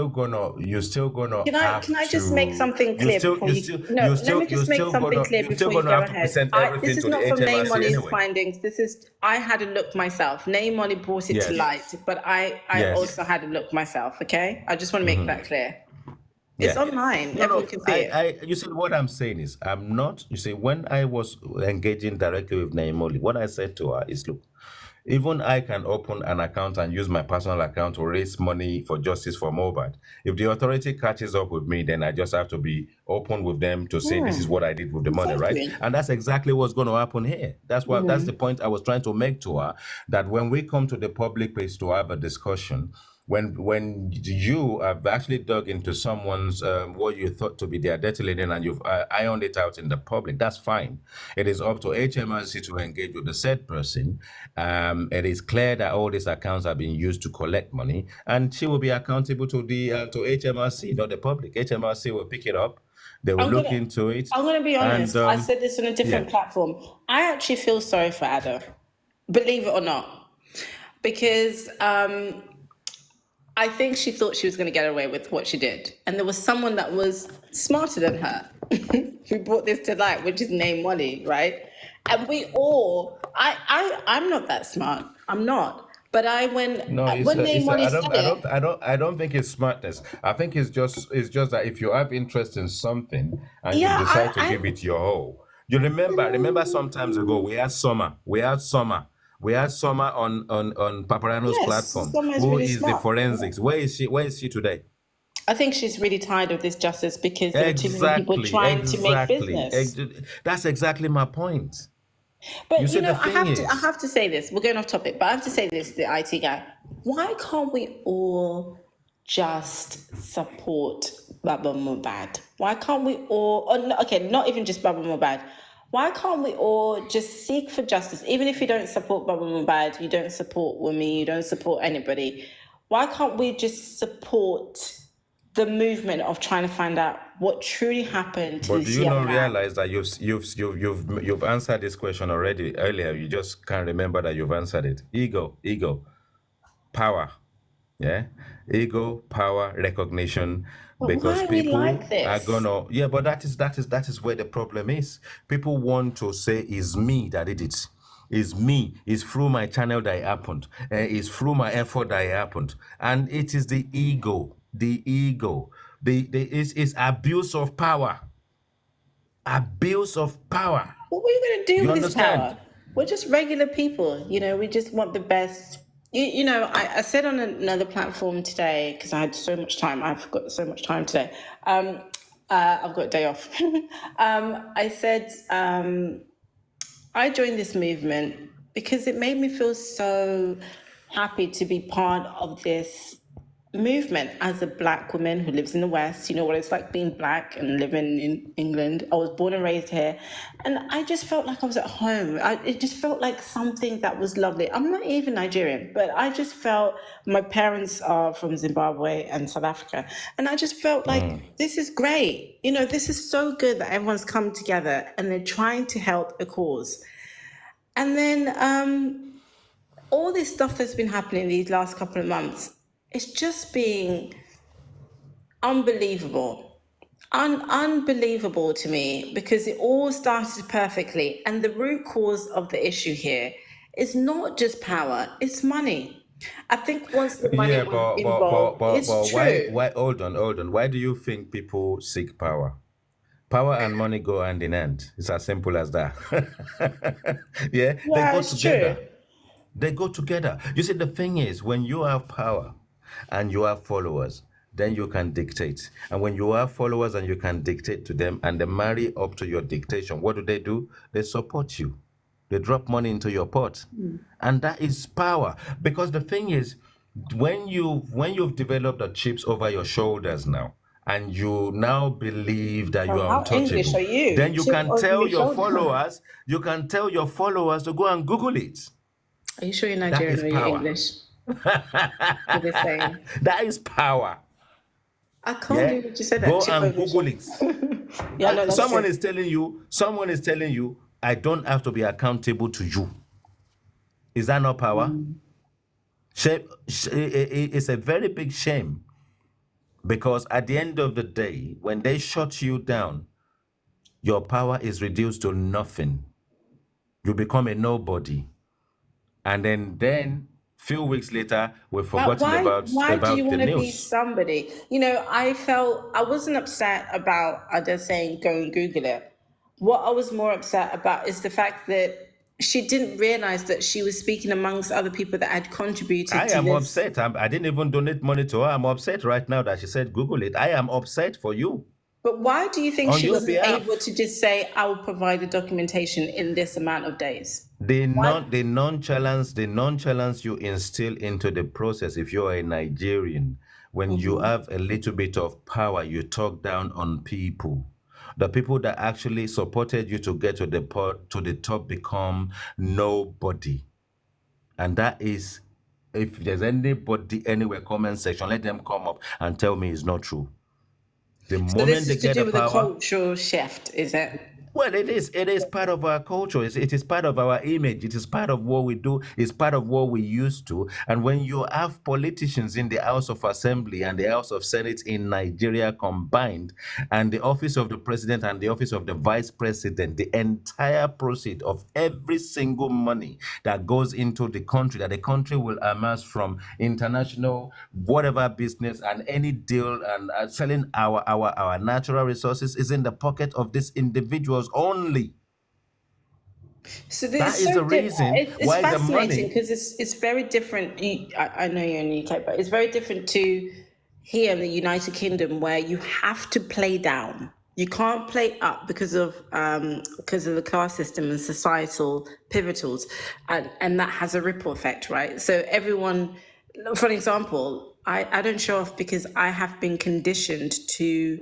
gonna
Can I just make something clear before you? No, let me just make something clear before you go
have to
ahead.
present
This
everything
is
to the
not from Name
HMRC
Money's
anyway.
findings. This is I had a look myself. Name Money brought it to
Yes.
light, but I
Yes.
also had a look myself. Okay, I just want to make that clear. It's
Yeah.
online.
No,
Everyone can see it.
you see, what I'm saying is, I'm not, you see, when I was engaging directly with Naimoli, what I said to her is, look, even I can open an account and use my personal account to raise money for justice for MOHBAD. If the authority catches up with me, then I just have to be open with them to say this is what I did with the money, right?
Exactly.
And that's exactly what's going to happen here. That's the point I was trying to make to her, that when we come to the public place to have a discussion, when you have actually dug into someone's what you thought to be their dirty linen and you've ironed it out in the public, that's fine. It is up to HMRC to engage with the said person. It is clear that all these accounts are being used to collect money, and she will be accountable to the to HMRC, not the public. HMRC will pick it up. They will look into it.
I'm gonna be honest.
And
I said this on a different
yeah.
platform. I actually feel sorry for Ada, believe it or not, because I think she thought she was going to get away with what she did, and there was someone that was smarter than her who brought this to light, which is Name Wally, right? And we all, I'm not that smart. I'm not. But
No,
when Name Wally said it,
I don't think it's smartness. I think it's just that if you have interest in something and you
yeah,
decide to give it your all, you remember some times ago we had Summer on Paparano's
yes,
platform,
someone is
who
really
is the
smart.
forensics. Where is she today?
I think she's really tired of this justice because there are too many people trying to make business.
That's exactly my point. You
But
see, the
I
thing
I
is,
have to say this. We're going off topic, but I have to say this to the IT guy. Why can't we all just support Baba Mubad? Why can't we all? Or okay, not even just Baba Mubad. Why can't we all just seek for justice? Even if you don't support Baba Mubad, you don't support Wumi, you don't support anybody. Why can't we just support the movement of trying to find out what truly happened to
but do
this
you
young
not
man?
realize that you've answered this question already earlier? You just can't remember that you've answered it. Ego, power. Yeah, ego, power, recognition,
But
because
why are we
people
like
are
this?
gonna, yeah, but that is where the problem is. People want to say it's me that did it. It's me. It's through my channel that it happened. It's through my effort that it happened. And it is the ego. The ego. It's abuse of power. Abuse of power.
What were you going to do
You
with this
understand?
power? We're just regular people, we just want the best. I said on another platform today, because I had so much time, I've got so much time today. I've got a day off. I said I joined this movement because it made me feel so happy to be part of this movement as a black woman who lives in the West. You know what it's like being black and living in England. I was born and raised here, and I just felt like I was at home. It just felt like something that was lovely. I'm not even Nigerian, but I just felt my parents are from Zimbabwe and South Africa, and I just felt like this is great. This is so good that everyone's come together and they're trying to help a cause. And then all this stuff that's been happening these last couple of months, it's just being unbelievable. Unbelievable to me, because it all started perfectly. And the root cause of the issue here is not just power, it's money. I think once the money
Yeah,
was
but
involved, it's
why
true.
hold on. Why do you think people seek power? Power and money go hand in hand. It's as simple as that. Yeah, they
Yeah,
go
it's true.
together. They go together. You see, the thing is, when you have power and you have followers, then you can dictate. And when you have followers and you can dictate to them and they marry up to your dictation, what do? They support you. They drop money into your pot. And that is power. Because the thing is, when you've developed the chips over your shoulders now, and you now believe that you
Oh,
are
how English
untouchable,
are you?
then
Chip over your shoulder.
you can tell your followers to go and Google it.
Are you sure you're
That
Nigerian
is
or you're
power.
English? For this saying.
That is power.
I can't
Yeah.
believe you just said that.
Go
Chip
and
over your
Google
shoulder.
it.
Yeah, no, that's
Someone
true.
is telling you, I don't have to be accountable to you. Is that not power? Shame, it's a very big shame, because at the end of the day, when they shut you down, your power is reduced to nothing. You become a nobody. And then few weeks later, we've
But
forgotten
why do you
about the
want to be
news.
somebody? I wasn't upset about Ada saying go and Google it. What I was more upset about is the fact that she didn't realize that she was speaking amongst other people that had contributed
I
to
am
this.
upset. I didn't even donate money to her. I'm upset right now that she said Google it. I am upset for you.
But why do you think
on
she
your
wasn't
behalf.
able to just say, I will provide the documentation in this amount of days? Why?
The nonchalance you instill into the process. If you're a Nigerian, when you
Mhm.
have a little bit of power, you talk down on people. The people that actually supported you to get to the top become nobody. And that is, if there's anybody anywhere, comment section, let them come up and tell me it's not true. The
So this
moment they
is to
get the
do with the
power,
cultural shift, is it?
well, it is. It is part of our culture. It is part of our image. It is part of what we do. It's part of what we used to. And when you have politicians in the House of Assembly and the House of Senate in Nigeria combined, and the office of the president and the office of the vice president, the entire proceed of every single money that goes into the country, that the country will amass from international whatever business and any deal and selling our natural resources is in the pocket of these individuals only.
So
That
it's
is
so
the reason
it's
why the
fascinating
money.
because it's very different. I know you're in the UK, but it's very different to here in the United Kingdom where you have to play down. You can't play up because of the class system and societal pivotals, and that has a ripple effect, right? So everyone, for an example, I don't show off because I have been conditioned to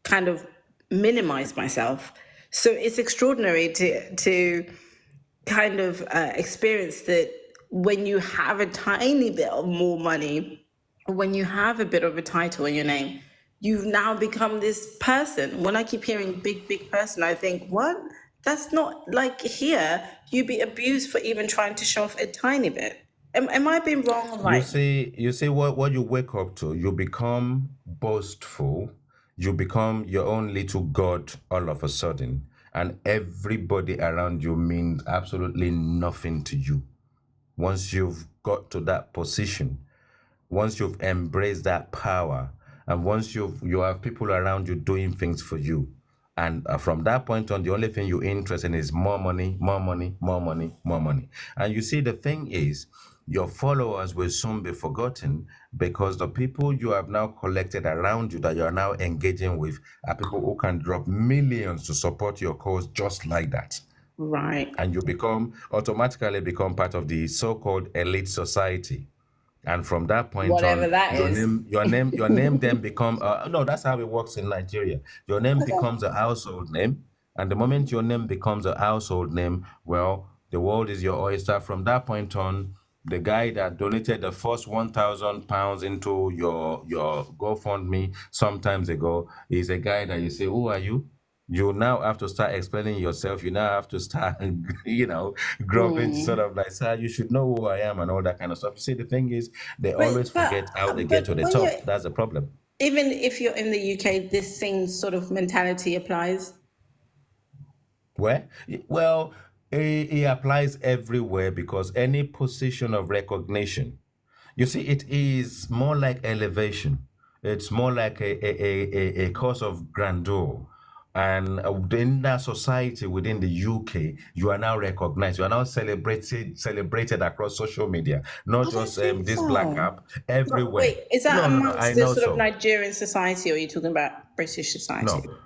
kind of minimize myself. So it's extraordinary to kind of experience that when you have a tiny bit of more money, when you have a bit of a title in your name, you've now become this person. When I keep hearing big person, I think, what? That's not like here. You'd be abused for even trying to show off a tiny bit. Am I being wrong or right?
You see what you wake up to. You become boastful. You become your own little god all of a sudden, and everybody around you means absolutely nothing to you. Once you've got to that position, once you've embraced that power, and once you have people around you doing things for you, and from that point on, the only thing you're interested in is more money, more money, more money, more money. And you see, the thing is, your followers will soon be forgotten because the people you have now collected around you that you are now engaging with are people who can drop millions to support your cause just like that,
Right.
and you become automatically become part of the so-called elite society. And from that point
Whatever
on,
that is.
your name then become no. That's how it works in Nigeria. Your name
Okay.
becomes a household name, and the moment your name becomes a household name, well, the world is your oyster. From that point on, the guy that donated the first £1,000 into your GoFundMe sometimes ago is a guy that you say, "Who are you?" You now have to start explaining yourself. You now have to start, grubbing to sort
Mm.
of like, sir, you should know who I am and all that kind of stuff. You see, the thing is, they always
But
forget how they get to
but
the
when you're
top. That's the problem.
even if you're in the UK, this same sort of mentality applies.
Where? Well, it applies everywhere because any position of recognition, you see, it is more like elevation. It's more like a cause of grandeur. And in that society within the UK, you are now recognized. You are now celebrated across social media, not
I don't
just
think
this black
so.
app,
But
everywhere.
wait, is that
No, no, no. I
amongst the
know
sort of
so.
Nigerian society, or are you talking about British society?
No.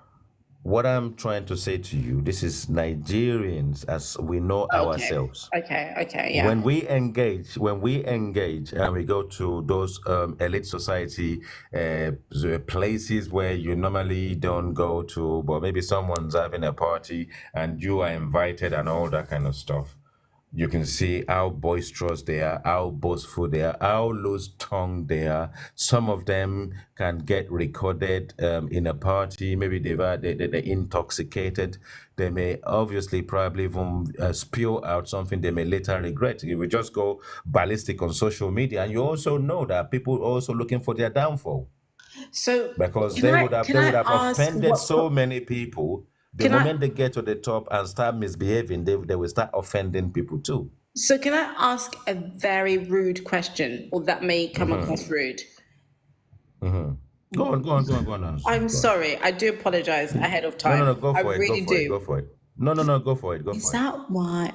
What I'm trying to say to you, this is Nigerians as we know
Okay,
ourselves.
okay, yeah.
When we engage and we go to those elite society places where you normally don't go to, but maybe someone's having a party and you are invited and all that kind of stuff, you can see how boisterous they are, how boastful they are, how loose tongued they are. Some of them can get recorded in a party. Maybe they're intoxicated. They may obviously probably even spew out something they may later regret. It will just go ballistic on social media. And you also know that people are also looking for their downfall
So
because
can
they would
I
have
ask
offended so many people. The
can I
moment they get to the top and start misbehaving, they will start offending people too.
can I ask a very rude question, or that may come across rude?
Hmm. Go on,
I'm
go on.
sorry. I do apologize ahead of
No, no,
time.
no, go
I
for it, go
really
for it,
do.
go for it. No, no, no, go for it, go
Is
for it.
that why?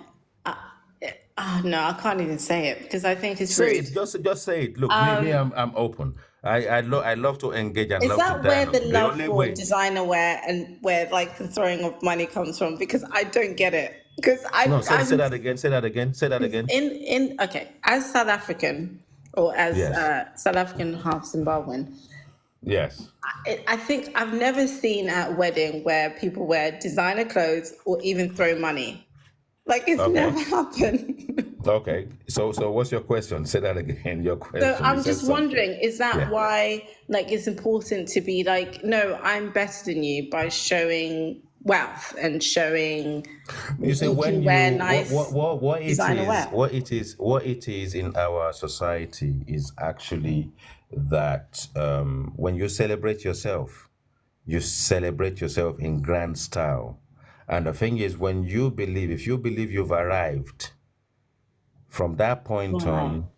Oh no, I can't even say it because I think it's
Say
rude.
it, just say it. Look, me, I'm open. I love to engage and
Is
love to
that where the
dialogue. The
love
only
for
way.
designer wear and where like the throwing of money comes from? Because I don't get it. Because
No, say
I'm
that again. Say that again. Say that again.
in okay, as South African or as
Yes.
South African half Zimbabwean,
Yes.
I think I've never seen at a wedding where people wear designer clothes or even throw money. Like it's
Okay.
never happened.
Okay. So what's your question? Say that again. Your
So
question. You
I'm
said
just
something.
wondering, is that
Yeah.
why like it's important to be like, no, I'm better than you by showing wealth and showing
You see,
you
when
can
you
wear nice designer wear.
what it is in our society is actually that when you celebrate yourself in grand style. And the thing is, when you believe, if you believe you've arrived, from that point
Right,
on,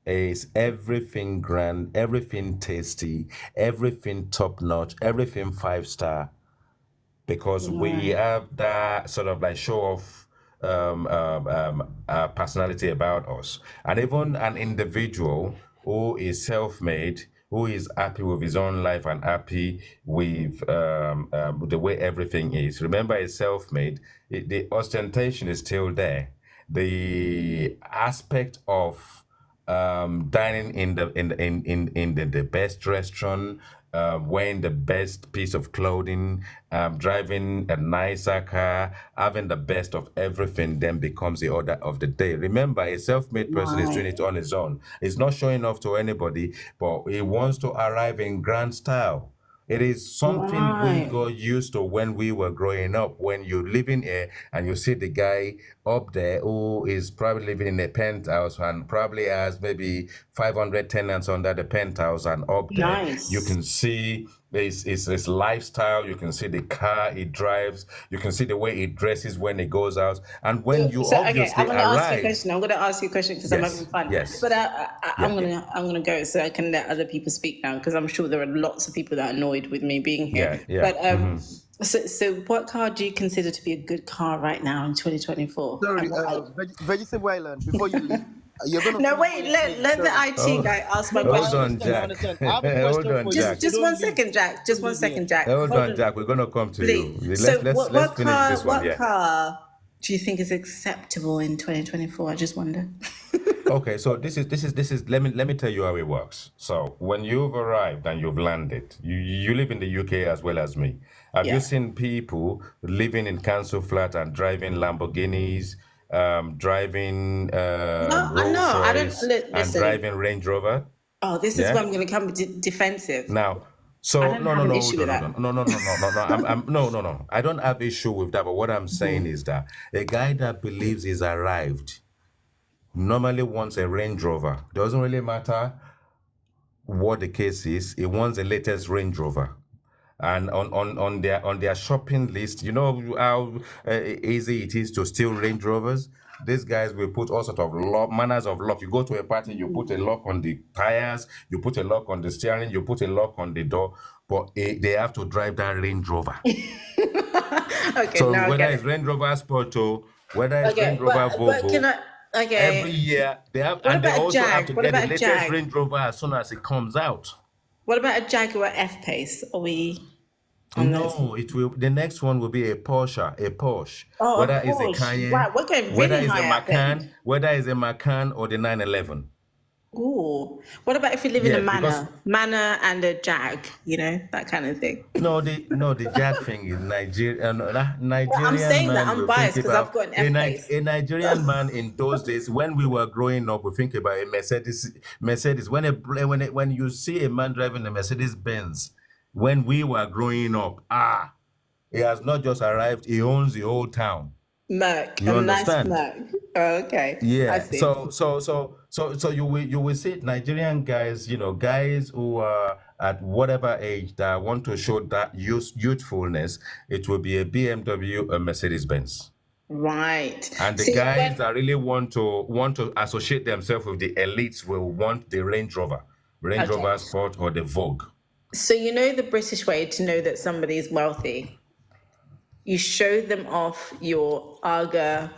is everything grand, everything tasty, everything top notch, everything 5 star, because we
right,
have that sort of like show off personality about us. And even an individual who is self-made, who is happy with his own life and happy with the way everything is. Remember, it's self-made. The ostentation is still there. The aspect of dining in the best restaurant, wearing the best piece of clothing, driving a nicer car, having the best of everything, then becomes the order of the day. Remember, a self-made person is doing
right,
it on his own. He's not showing off to anybody, but he wants to arrive in grand style. It is something we
right.
got used to when we were growing up. When you live in here and you see the guy up there who is probably living in a penthouse and probably has maybe 500 tenants under the penthouse, and up there you
Nice.
can see his lifestyle, you can see the car he drives, you can see the way he dresses when he goes out. And when you
So okay, I'm
obviously
gonna ask you a
arrive,
question. I'm gonna ask you a question because I'm having
yes,
fun.
yes,
But
yeah,
I'm gonna go so I can let other people speak now because I'm sure there are lots of people that are annoyed with me being here.
yeah, yeah.
But so what car do you consider to be a good car right now in 2024?
Sorry,
And why?
Vegetable Island. Before you leave, you're gonna
No,
finish what
wait.
you're
Let
saying.
let the
Sorry.
IT
Oh,
guy ask my
No, no, I
hold
question.
on,
understand. I
Jack.
understand. I have a
Hold
question
on,
for you.
Jack.
So
Just
don't
one
leave.
second, Jack. Just
Don't
one
leave here.
second, Jack.
Hold
Hold
on,
on,
Jack. We're gonna come to you.
please. So
Let's finish this one.
what
Yeah.
car do you think is acceptable in 2024? I just wonder.
Okay. So this is. Let me tell you how it works. So when you've arrived and you've landed, you live in the UK as well as me. Have you
Yeah.
seen people living in council flat and driving Lamborghinis, driving
No,
Rolls
I don't
Royce, and
listen.
driving Range Rover?
Oh, this is
Yeah.
where I'm going to come defensive.
Now,
I
so
don't
no,
have
no,
an
no,
issue
hold
with
on, hold
that.
on, no. No. I don't have issue with that. But what I'm saying is that a guy that believes he's arrived normally wants a Range Rover. Doesn't really matter what the case is. He wants the latest Range Rover. And on their shopping list, you know how easy it is to steal Range Rovers. These guys will put all sort of manners of lock. You go to a party, you put a lock on the tires, you put a lock on the steering, you put a lock on the door, but they have to drive that Range Rover.
Okay,
So
now I
whether
get
it's
it.
Range Rover Sporto, whether it's Range
Okay,
Rover
but can
Volvo,
I?
every
Okay,
year they have,
what
and they
about a
also have
Jag?
to
What
get the
about a
latest
Jag?
Range Rover as soon as it comes out.
What about a Jaguar F Pace? Are we on this?
No, it will. The next one will be a Porsche.
Oh, a
Whether it's a
Porsche. Wow,
Cayenne,
we're going
whether
really
it's a
high up then.
Macan, whether it's a Macan or the 911.
Ooh. What about if you live in a
Yes, because
manor and a Jag? You know that kind of thing.
no, the Jack thing is Nigeria.
Well, I'm
Nigerian
saying that
man
I'm
will think
biased because I've
about
got an F Pace.
A Nigerian man in those days when we were growing up. We think about a Mercedes. When you see a man driving a Mercedes Benz, when we were growing up, he has not just arrived. He owns the whole town.
Merc, a
You
nice
understand?
Merc. Oh, okay, I
Yeah.
see.
So you will see Nigerian guys, guys who are at whatever age that want to show that youthfulness. It will be a BMW, a Mercedes Benz.
Right.
And the
See,
guys
when
that really want to associate themselves with the elites will want the Range
okay,
Rover Sport or the Vogue.
so you know the British way to know that somebody is wealthy. You show them off your Aga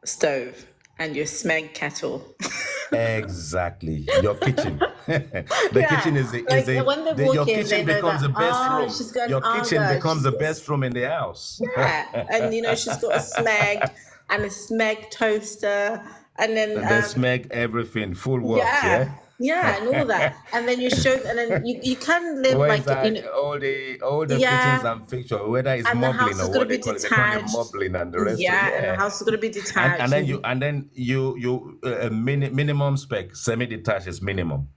stove and your Smeg kettle.
Exactly. Your kitchen. The
Yeah,
kitchen is
like when they
your
walk in, they
kitchen
know
becomes
that,
the best
oh,
room.
she's got an
Your kitchen
aga,
becomes
she's
the
got,
best room in the house.
yeah, and she's got a smeg and a smeg toaster, and then
And then smeg everything, full works,
yeah,
yeah?
yeah, and all that, and then and then you can live
Where is
like,
that all the fittings
yeah,
and fixture, whether it's
and the
mumbling
house is
or
going to
what
be
they call it
detached.
mumbling and the rest of it.
Yeah, and the
Yeah.
house is going to be detached.
And then you minimum spec, semi-detached is minimum.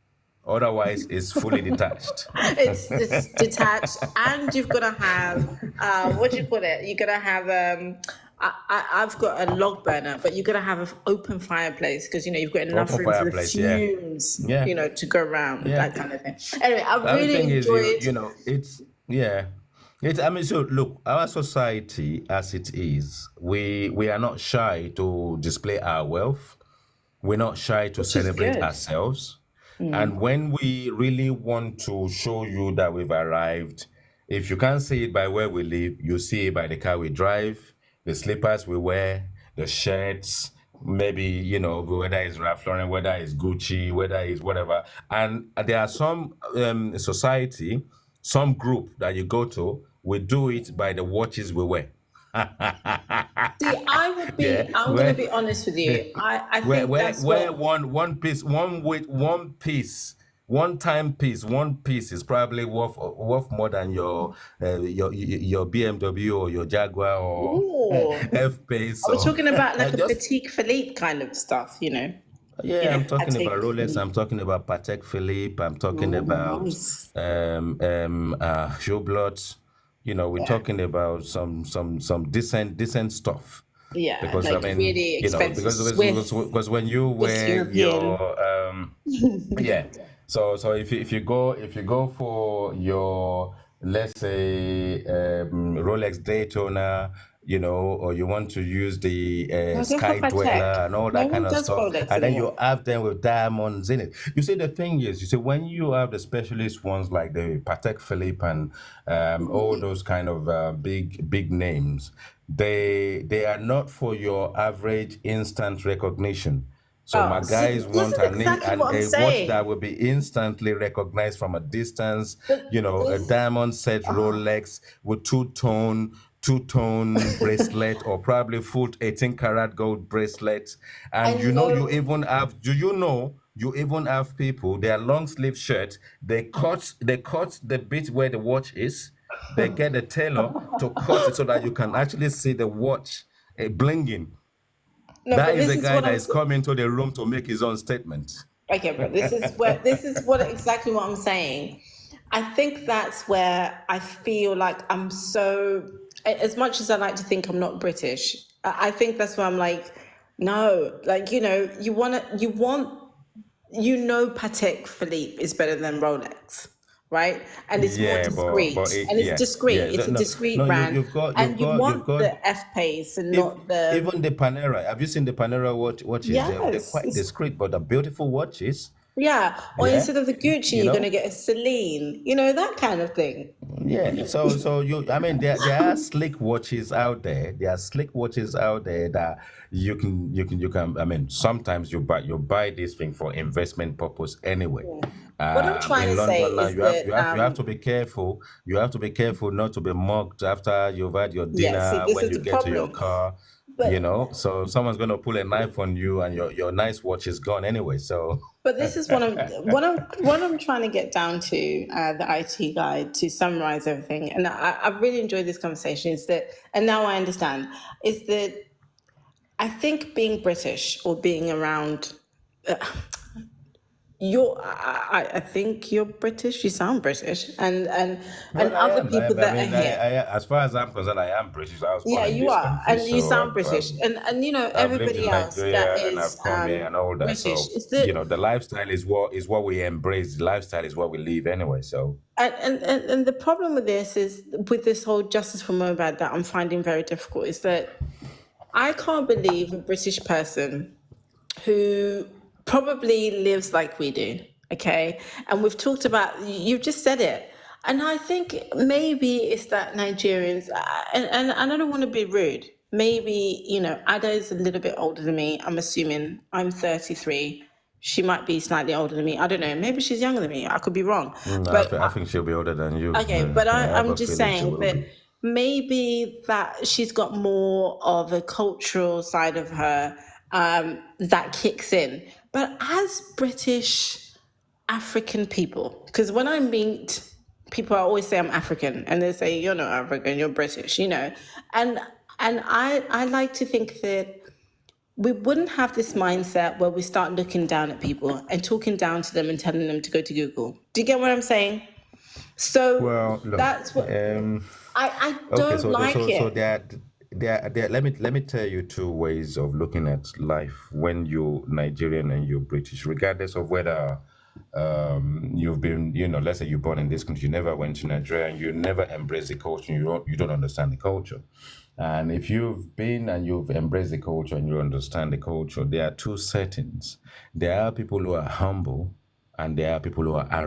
Otherwise, it's fully detached.
It's detached, and you've got to have what do you call it? You're gonna have I've got a log burner, but you're gonna have an open fireplace because you've got enough
Open
room for the
fireplace, yeah.
fumes,
Yeah.
to go around,
Yeah.
that kind of thing. Anyway, I
But the
really
thing is,
enjoyed.
it's yeah. It's I mean, so look, our society as it is, we are not shy to display our wealth. We're not shy to
Which is
celebrate
good.
ourselves. And when we really want to show you that we've arrived, if you can't see it by where we live, you see it by the car we drive, the slippers we wear, the shirts, maybe, whether it's Ralph Lauren, whether it's Gucci, whether it's whatever. And there are some society, some group that you go to, we do it by the watches we wear.
See,
Yeah,
I'm gonna
where
be honest with you. I think that's
where
what.
one piece, one piece, one piece is probably worth more than your BMW or your Jaguar or
Ooh,
F pace
are we
or
talking about like a
just.
Petit Philippe kind of stuff?
Yeah, I'm talking about
Patek
Rolex.
Philippe.
I'm talking about Patek Philippe. I'm talking
Oh,
about
nice.
Hublot. We're
Yeah,
talking about some decent stuff.
yeah,
Because I
like
mean,
really expensive Swiss,
because when you
Swiss
wear
European.
your yeah, so if you go for your, let's say, Rolex Daytona, or you want to use the
No, go for
Sky
Patek.
Dweller and all
No
that kind
one
of
does
stuff,
Rolex
and then you
anymore.
have them with diamonds in it. You see, the thing is, when you have the specialist ones like the Patek Philippe and all those kind of big names, they are not for your average instant recognition. So my
Oh, see,
guys
this
want
is exactly what I'm
a watch that
saying.
will be instantly recognized from a distance.
But
A
this,
diamond set Rolex with two tone bracelet or probably full 18 karat gold bracelet. And
I know.
do you know you even have people, their long sleeve shirt, they cut the bit where the watch is, they get the tailor to cut it so that you can actually see the watch blinging.
No,
That
but
is
this
a
is
guy
what
that
I'm.
is coming to the room to make his own statement.
Okay, but this is what exactly what I'm saying. I think that's where I feel like I'm so. As much as I like to think I'm not British, I think that's where I'm like, no, like Patek Philippe is better than Rolex, right? And it's more
Yeah, but
discreet, and it's
yeah,
discreet.
yeah.
It's a
No,
discreet
no.
brand, and
You've got.
the F pace and
If
not the.
even the Panera, have you seen the Panera watches? They're
Yes,
quite discreet, but they're beautiful watches.
yeah. Or
Yeah,
instead of the Gucci,
you
you're gonna
know.
get a Celine, that kind of thing.
Yeah, I mean, there are slick watches out there. There are slick watches out there that you can. I mean, sometimes you buy this thing for investment purpose anyway.
What I'm trying
In
to say
London now,
is that,
you have to be careful. You have to be careful not to be mugged after you've had your
yeah. See,
dinner
this
when
is
you
the
get to your
problem.
car.
But
So someone's gonna pull a knife on you, and your nice watch is gone anyway. So
this is what I'm trying to get down to, the IT guide, to summarize everything. And I've really enjoyed this conversation. Is that, and now I understand, is that I think being British or being around. I think you're British. You sound British, and
well, I
other
am.
people
I
that are
mean,
here.
as far as I'm concerned, I am British. I was born
Yeah,
in
you
this
are,
country,
and you
so
sound British, and
I've lived
everybody
in
else that
Nigeria and
is
I've come here and all that.
British.
So
Is that
the lifestyle is what we embrace. The lifestyle is what we live anyway. So
and the problem with this is, with this whole justice for MOHBAD, that I'm finding very difficult, is that I can't believe a British person who probably lives like we do, okay? And we've talked about, you've just said it. And I think maybe it's that Nigerians, and I don't want to be rude. Maybe, Ada is a little bit older than me. I'm assuming I'm 33. She might be slightly older than me. I don't know. Maybe she's younger than me. I could be wrong. But
I think she'll be older than you.
okay, but
I have
I'm
a
just
feeling she
saying
will
that
be.
maybe that she's got more of a cultural side of her that kicks in. But as British African people, because when I meet people, I always say I'm African, and they say you're not African, you're British, you know, and I like to think that we wouldn't have this mindset where we start looking down at people and talking down to them and telling them to go to Google. Do you get what I'm saying? So
Well, look.
that's what I
Okay,
don't
so
like it.
let me tell you two ways of looking at life when you're Nigerian and you're British, regardless of whether you've been, let's say you're born in this country, you never went to Nigeria and you never embraced the culture, and you don't understand the culture. And if you've been and you've embraced the culture and you understand the culture, there are two settings. There are people who are humble and there are people who are arrogant.